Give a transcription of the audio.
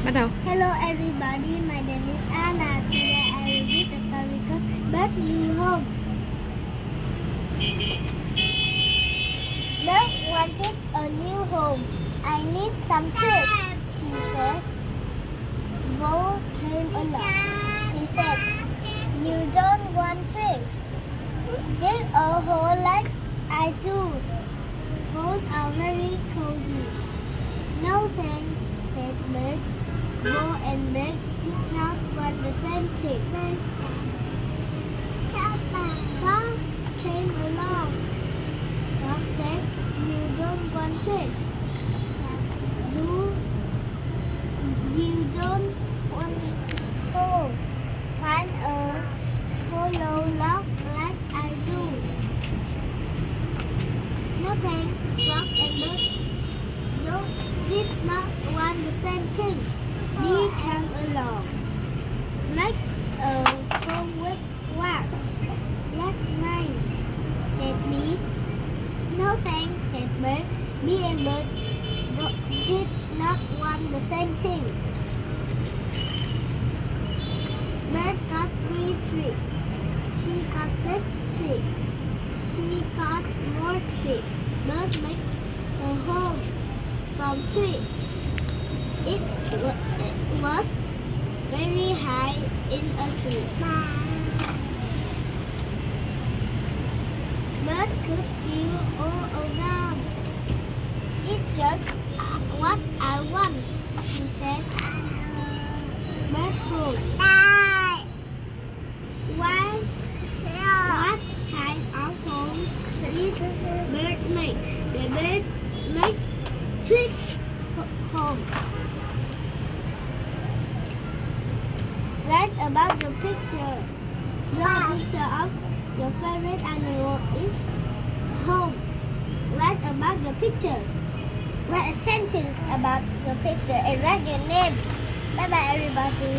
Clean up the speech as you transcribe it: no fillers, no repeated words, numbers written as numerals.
Bắt đầu. Hello everybody, my name is Anna. Today I will read the story called Bird New Home. Bird wanted a new home. I need some twigs, she said. Vole came along. He said, "You don't want twigs. Dig a hole like I do. Holes are very cozy." "No thanks," said Bird. Vole and Bird did not want the same thing. Fox came along. Fox said, "You don't want twigs. You don't want hole. Find a hollow log like I do." "No thanks," Fox and Bird did not want the same thing. Bee came along. "Make a home with wax like mine," said Bee. "No thanks," said Bird. Bee and Bird did not want the same thing. Bird got 3 twigs. She got 6 twigs. She got more twigs. Bird made a home from twigs. It was very high in a tree. Bird could see all around. "It's just what I want," she said. Bird home. What kind of home did Bird make? The bird made twig homes. Write about your picture. Draw a picture of your favorite animal is home. Write about your picture. Write a sentence about your picture and write your name. Bye bye everybody.